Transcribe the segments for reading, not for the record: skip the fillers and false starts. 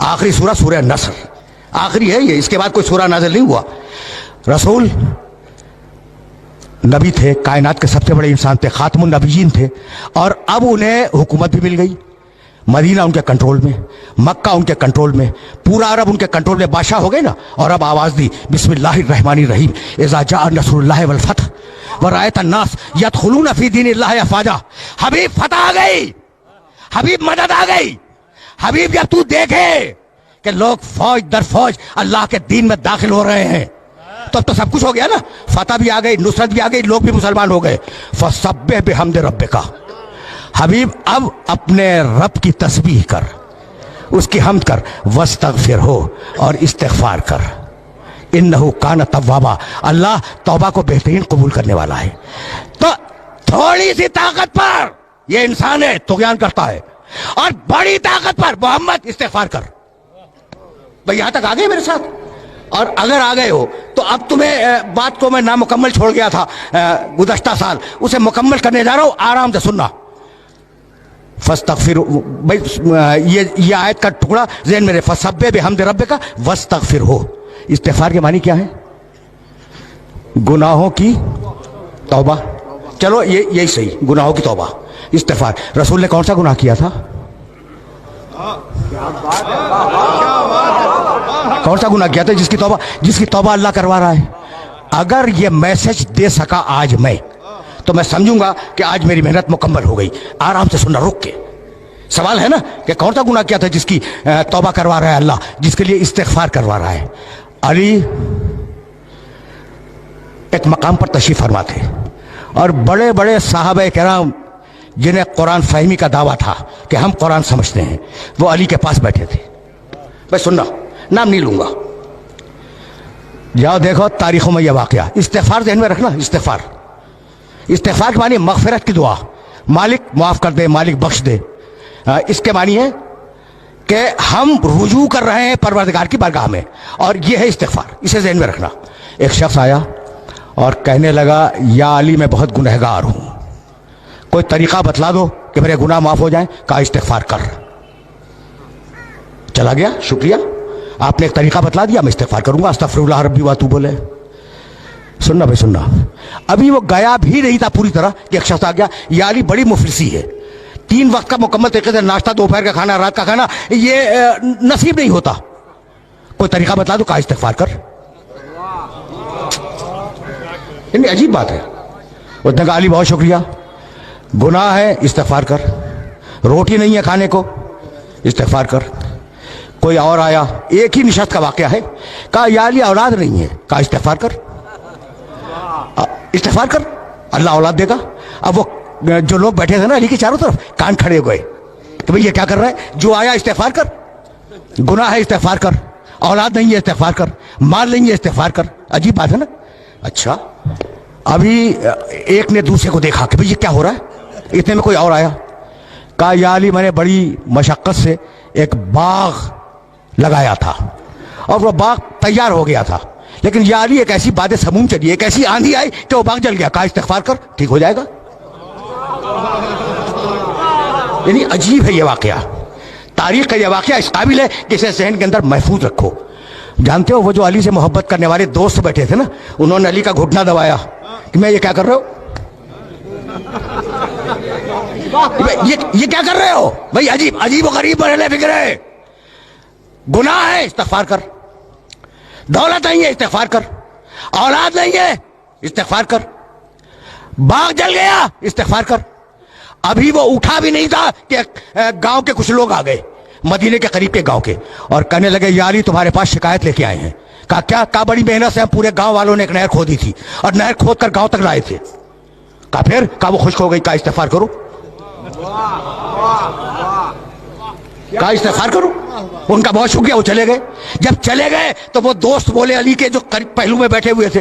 آخری سورہ سورہ نصر آخری ہے یہ، اس کے بعد کوئی سورہ نازل نہیں ہوا. رسول نبی تھے، کائنات کے سب سے بڑے انسان تھے، خاتم النبیین تھے، اور اب انہیں حکومت بھی مل گئی. مدینہ ان کے کنٹرول میں، مکہ ان کے کنٹرول میں، پورا عرب ان کے کنٹرول میں، بادشاہ ہو گئے نا. اور اب آواز دی بسم اللہ الرحمن الرحیم اذا جاء نصر اللہ والفتح ورأیت الناس یدخلون فی دین اللہ افواجا. حبیب فتح آ گئی، حبیب مدد آ گئی. حبیب جب تو دیکھے کہ لوگ فوج در فوج اللہ کے دین میں داخل ہو رہے ہیں تو اب تو سب کچھ ہو گیا نا. فتح بھی آ گئی، نصرت بھی آ گئی، لوگ بھی مسلمان ہو گئے. فسبح بحمد ربک. حبیب اب اپنے رب کی تسبیح کر، اس کی حمد کر، واستغفرہ اور استغفار کر. انہ کان توابا. اللہ توبہ کو بہترین قبول کرنے والا ہے. تو تھوڑی سی طاقت پر یہ انسان ہے طغیان کرتا ہے، اور بڑی طاقت پر محمد استغفار کر. بھئی یہاں تک آ گئے میرے ساتھ؟ اور اگر آ گئے ہو تو اب تمہیں بات کو میں نامکمل چھوڑ گیا تھا گزشتہ سال، اسے مکمل کرنے جا رہا ہوں، آرام سے سننا. فاستغفر. بھئی یہ آیت کا ٹکڑا ذہن میں رہے. فسبح بحمد ربک واستغفرہ. استغفار کے معنی کیا ہے؟ گناہوں کی توبہ. چلو یہی صحیح، گناہوں کی توبہ، استغفار. رسول نے کون سا گناہ کیا تھا؟ کون سا گناہ کیا تھا جس کی توبہ اللہ کروا رہا ہے؟ اگر یہ میسج دے سکا آج میں تو میں سمجھوں گا کہ آج میری محنت مکمل ہو گئی. آرام سے سننا، رک کے. سوال ہے نا کہ کون سا گناہ کیا تھا جس کی توبہ کروا رہا ہے اللہ، جس کے لیے استغفار کروا رہا ہے؟ علی ایک مقام پر تشریف فرما تھے، اور بڑے بڑے صحابہ کرام جنہیں قرآن فہمی کا دعویٰ تھا کہ ہم قرآن سمجھتے ہیں، وہ علی کے پاس بیٹھے تھے. بھائی سننا، نام نہیں لوں گا، جاؤ دیکھو تاریخوں میں یہ واقعہ. استغفار ذہن میں رکھنا. استغفار کے معنی مغفرت کی دعا. مالک معاف کر دے، مالک بخش دے. اس کے معنی ہے کہ ہم رجوع کر رہے ہیں پروردگار کی بارگاہ میں، اور یہ ہے استغفار. اسے ذہن میں رکھنا. ایک شخص آیا اور کہنے لگا یا علی میں بہت گنہگار ہوں، کوئی طریقہ بتلا دو کہ میرے گناہ معاف ہو جائیں. کہا استغفار کر. چلا گیا، شکریہ آپ نے ایک طریقہ بتلا دیا، میں استغفار کروں گا، استغفر اللہ ربی واتوب الیہ. سننا بھائی سننا. ابھی وہ گیا بھی نہیں تھا پوری طرح کہ ایک شخص آ گیا، یا علی بڑی مفلسی ہے، 3 وقت کا مکمل طریقے سے ناشتہ، دوپہر کا کھانا، رات کا کھانا یہ نصیب نہیں ہوتا، کوئی طریقہ بتلا دو. کہا استغفار کر. یعنی عجیب بات ہے. اس نے کہا علی بہت شکریہ، گناہ ہے استغفار کر، روٹی نہیں ہے کھانے کو استغفار کر. کوئی اور آیا، ایک ہی نشست کا واقعہ ہے. کہا یا علی اولاد نہیں ہے. کہا استغفار کر. استغفار کر، اللہ اولاد دے گا. اب وہ جو لوگ بیٹھے تھے نا علی کے چاروں طرف، کان کھڑے ہو گئے کہ بھئی یہ کیا کر رہا ہے؟ جو آیا استغفار کر، گناہ ہے استغفار کر، اولاد نہیں ہے استغفار کر، مال نہیں ہے استغفار کر. عجیب بات ہے نا. اچھا، ابھی ایک نے دوسرے کو دیکھا کہ بھئی یہ کیا ہو رہا ہے. اتنے میں کوئی اور آیا. کہا یا علی میں نے بڑی مشقت سے ایک باغ لگایا تھا، اور وہ باغ تیار ہو گیا تھا، لیکن یا علی ایک ایسی باد سموم چلی، ایک ایسی آندھی آئی کہ وہ باغ جل گیا. کہا استغفار کر، ٹھیک ہو جائے گا. یعنی عجیب ہے یہ واقعہ، تاریخ کا یہ واقعہ اس قابل ہے کہ اسے ذہن کے اندر محفوظ رکھو. جانتے ہو وہ جو علی سے محبت کرنے والے دوست بیٹھے تھے نا، انہوں نے علی کا گھٹنا دبایا کہ میں یہ کیا کر رہے ہو، یہ کیا کر رہے ہو بھائی؟ عجیب و غریب مرحلے فکر ہے. گناہ ہے استغفار کر، دولت نہیں ہے استغفار کر، اولاد نہیں ہے استغفار کر، باغ جل گیا استغفار کر. ابھی وہ اٹھا بھی نہیں تھا کہ گاؤں کے کچھ لوگ آ گئے، مدینے کے قریب کے گاؤں کے، اور کہنے لگے یا علی تمہارے پاس شکایت لے کے آئے ہیں. کہا کیا؟ کہا بڑی محنت سے ہم پورے گاؤں والوں نے ایک نہر کھودی تھی، اور نہر کھود کر گاؤں تک لائے تھے. کہا پھر؟ کہا وہ خشک ہو گئی. کہا استغفار کرو. کہا استغفار کرو. ان کا بہت شکریہ، وہ چلے گئے. جب چلے گئے تو وہ دوست بولے علی کے جو قریب پہلو میں بیٹھے ہوئے تھے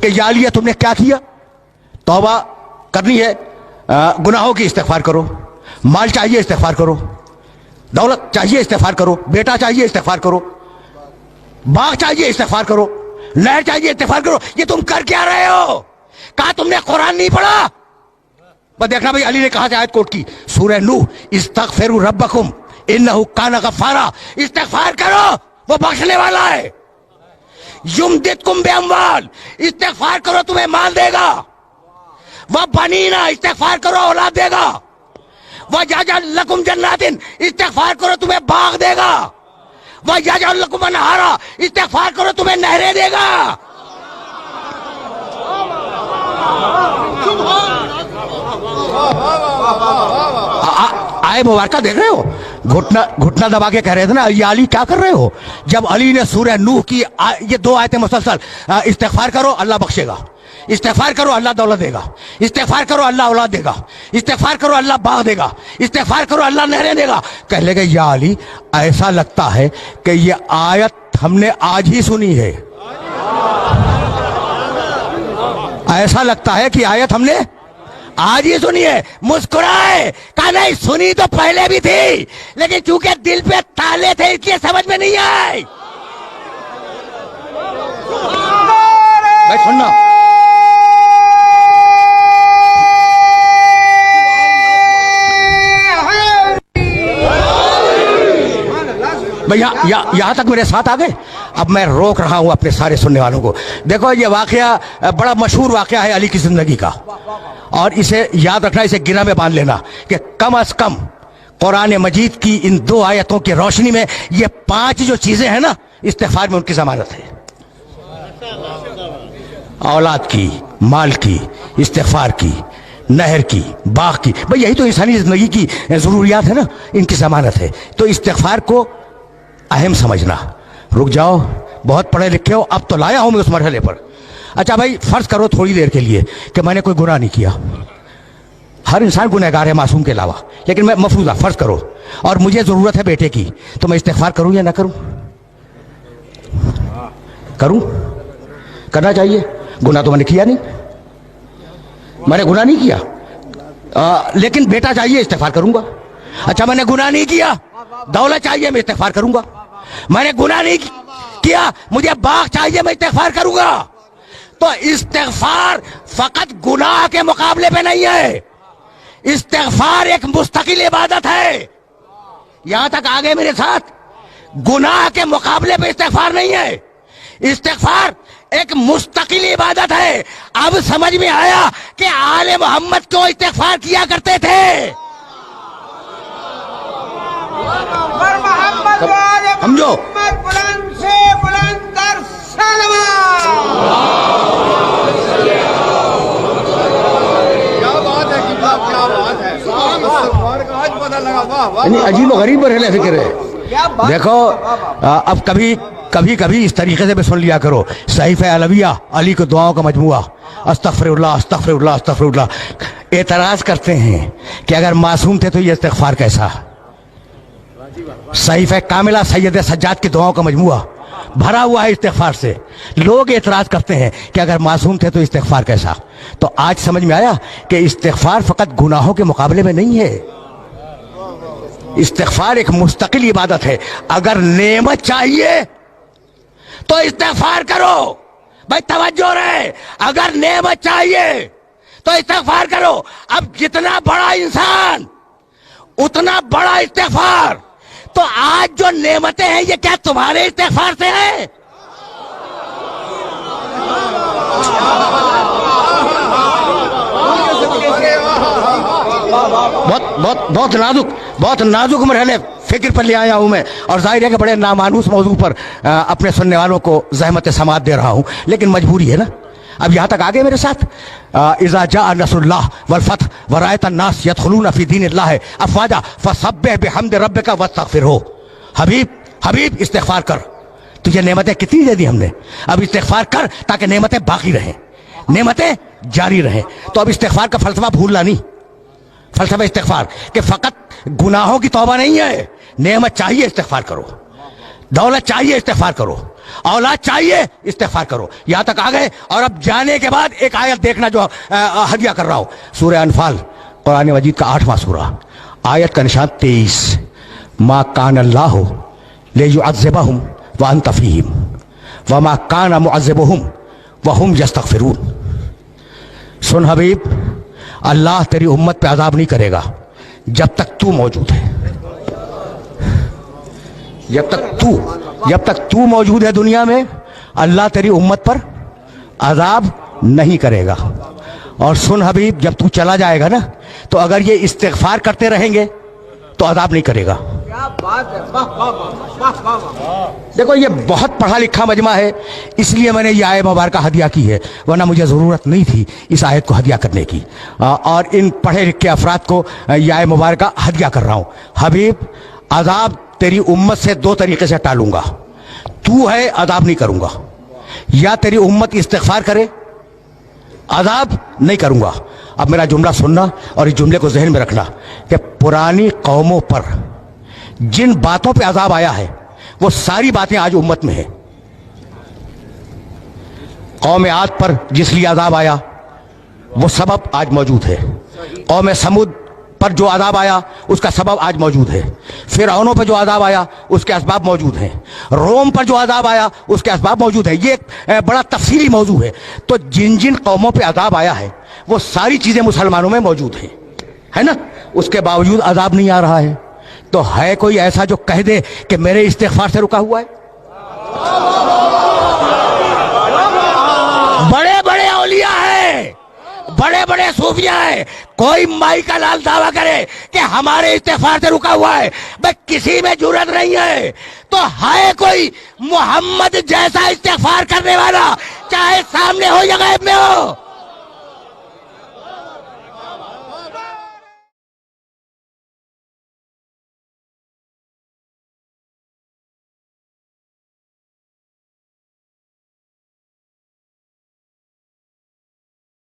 کہ یا علی تم نے کیا کیا؟ توبہ کرنی ہے، گناہوں کی استغفار کرو، مال چاہیے استغفار کرو، دولت چاہیے استغفار کرو، بیٹا چاہیے استغفار کرو، باغ چاہیے استغفار کرو، نہر چاہیے استغفار کرو. یہ تم کر کیا رہے ہو؟ کہا تم نے قرآن نہیں پڑھا. بس دیکھنا بھائی علی نے کہاں سے آیت کوٹ کی؟ سورہ نوح، استغفروا ربکم इन्नहु काना गफ्फारा, इस्तिगफार करो वो बख्शने वाला है। युमदिदकुम बिअम्वाल, इस्तिगफार करो तुम्हें माल देगा। वह बनीना, इस्तिगफार करो औलाद देगा। वह यजअल लकुम जन्नातिन, इस्तिगफार करो तुम्हें बाग देगा। वह यजअल लकुम अनहारा, इस्तिगफार करो तुम्हें नहरें देगा। आए मुबारका देख रहे हो, घुटना दबा के कह रहे थे ना, ये अली क्या कर रहे हो? जब अली ने सूरह नूह की ये 2 आयतें मुसलसल, इस्तिगफार करो अल्लाह बख्शेगा, इस्तिगफार करो अल्लाह दौलत देगा, इस्तिगफार करो अल्लाह औलाद देगा, इस्तिगफार करो अल्लाह बाग देगा, इस्तिगफार करो अल्लाह नहरें देगा। कह लगे या अली, ऐसा लगता है कि ये आयत हमने आज ही सुनी है, ऐसा लगता है कि आयत हमने आज ही सुनी है। मुस्कुराए, कहा नहीं सुनी तो पहले भी थी, लेकिन चूंकि दिल पे ताले थे इसलिए समझ में नहीं आई। भाई सुनना, भैया यहां तक मेरे साथ आ गए। अब मैं रोक रहा हूं अपने सारे सुनने वालों को। देखो ये वाकया बड़ा मशहूर वाकया है अली की जिंदगी का, और इसे याद रखना, इसे गिरा में बांध लेना कि कम अज कम कुरान मजीद की इन 2 आयतों की रोशनी में ये 5 जो चीजें हैं ना, इस्तिगफार में उनकी जमानत है। औलाद की, माल की, इस्तिगफार की, नहर की, बाग की, भाई यही तो इंसानी जिंदगी की जरूरियात है ना, इनकी जमानत है। तो इस्तिगफार को अहम समझना। रुक जाओ, बहुत पढ़े लिखे हो, अब तो लाया हूं मैं उस मरहले पर। अच्छा भाई, फर्ज करो थोड़ी देर के लिए कि मैंने कोई गुनाह नहीं किया। हर इंसान गुनहगार है मासूम के अलावा, लेकिन मैं मफरूजा फर्ज करो और मुझे जरूरत है बेटे की, तो मैं इस्तिगफार करूं या ना करूं? करूं? करना चाहिए। गुनाह तो मैंने किया नहीं, मैंने गुनाह नहीं किया, लेकिन बेटा चाहिए, इस्तिगफार करूंगा। अच्छा मैंने गुनाह नहीं किया, दौलत चाहिए, मैं इस्तिगफार करूंगा। मैंने गुनाह नहीं किया, मुझे बाग चाहिए, मैं इस्तिगफार करूंगा। तो इस्तिगफार फकत गुनाह के मुकाबले पे नहीं है, इस्तिगफार एक मुस्तकिल इबादत है। यहां तक आ गए मेरे साथ? गुनाह के मुकाबले पे इस्तिगफार नहीं है, इस्तिगफार एक मुस्तकिल इबादत है। अब समझ में आया कि आले मोहम्मद क्यों इस्तिगफार किया करते थे। समझो, बुलंद से बुलंद तर अजीब गरीब बरहले फिक्र है। देखो अब कभी कभी इस तरीके से भी सुन लिया करो, सहीफ़े अलविया, अली को दुआओं का मजमुआ, अस्तगफिरुल्लाह अस्तगफिरुल्लाह अस्तगफिरुल्लाह। एतराज करते हैं कि अगर मासूम थे तो ये इस्तिगफार कैसा? सहीफ़े कामिला सैयद सज्जाद की दुआओं का मजमुआ भरा हुआ है इस्तिगफार से। लोग एतराज करते हैं कि अगर मासूम थे तो इस्तिगफार कैसा? तो आज समझ में आया कि इस्तिगफार फकत गुनाहों के मुकाबले में नहीं है, इस्तिगफार एक मुस्तकिल इबादत है। अगर नेमत चाहिए तो इस्तिगफार करो, भाई तवज्जो रहे, अगर नेमत चाहिए तो इस्तिगफार करो। अब जितना बड़ा इंसान उतना बड़ा इस्तिगफार। तो आज जो नेमतें हैं ये क्या तुम्हारे इस्तिगफार से है? बहुत नाजुक मरहले फिक्र पर ले आया हूं मैं, और जाहिर है कि बड़े नामानूस मौजू पर अपने सुनने वालों को ज़हमत समात दे रहा हूं, लेकिन मजबूरी है ना। अब यहां तक आ गए मेरे साथ। इज़ा जाअ नस्रुल्लाह वल फतह व रअयत अन्नास यदखुलूना फी दीनिल्लाहि अफ़वाजा फसब्बिह बिहम्दि रब्बिका वस्तगफिरहू। हबीब इस्तिगफार कर, तुझे नेमतें कितनी दे दी हमने, अब इस्तिगफार कर ताकि नेमतें बाकी रहें, नेमतें जारी रहें। तो अब इस्तिगफार का फलसफा भूलना नहीं, फलसफा इस्तिगफार कि फकत गुनाहों की तौबा नहीं है, नेमत चाहिए इस्तिगफार करो, दौलत चाहिए इस्तिगफार करो, औलाद चाहिए इस्तिगफार करो। यहां तक आ गए। और अब जाने के बाद एक आयत देखना जो हदिया कर रहा हूं, सूरह अनफाल कुरान मजीद का 8वां सूरा, आयत का निशान 23। मा कान अल्लाह लियुअज़्ज़िबहुम व अंत फ़ीहिम व मा कान मुअज़्ज़िबुहुम व हुम यस्तगफिरून। सुन हबीब, अल्लाह तेरी उम्मत पे अजाब नहीं करेगा जब तक तू मौजूद है। जब तक तू मौजूद है दुनिया में, अल्लाह तेरी उम्मत पर अजाब नहीं करेगा। और सुन हबीब, जब तू चला जाएगा ना, तो अगर ये इस्तिग़फ़ार करते रहेंगे तो अजाब नहीं करेगा। क्या बात है, वाह वाह वाह वाह वाह। देखो, ये बहुत पढ़ा लिखा मजमा है, इसलिए मैंने ये आयत मुबारक हदिया की है, वरना मुझे ज़रूरत नहीं थी इस आयत को हदिया करने की। और इन पढ़े लिखे अफराद को ये आयत मुबारक हदिया कर रहा हूँ। हबीब, अजाब तेरी उम्मत से दो तरीके से टालूंगा। तू है, अजाब नहीं करूंगा। या तेरी उम्मत इस्तिग़फ़ार करे, अजाब नहीं करूंगा। अब मेरा जुमला सुनना और इस जुमले को ज़हन में रखना कि पुरानी कौमों पर जिन बातों पे अजाब आया है, वो सारी बातें आज उम्मत में है। कौम आद पर जिस लिए अजाब आया, वो सबब आज मौजूद है। कौम समूद पर जो अजाब आया, उसका सबब आज मौजूद है। फिरौनों पर जो अजाब आया, उसके असबाब मौजूद हैं। रोम पर जो अजाब आया, उसके असबाब मौजूद है। ये एक बड़ा तफसीली मौजू है। तो जिन जिन कौमों पे अजाब आया है, वो सारी चीज़ें मुसलमानों में मौजूद हैं, है ना। उसके बावजूद अजाब नहीं आ रहा है। तो है कोई ऐसा जो कह दे कि मेरे इस्तिग़फ़ार से रुका हुआ है? बड़े बड़े औलिया हैं, बड़े बड़े सूफिया हैं, कोई माई का लाल दावा करे कि हमारे इस्तिग़फ़ार से रुका हुआ है, भाई किसी में जुर्रत नहीं है। तो है कोई मोहम्मद जैसा इस्तिग़फ़ार करने वाला, चाहे सामने हो या गैब में हो?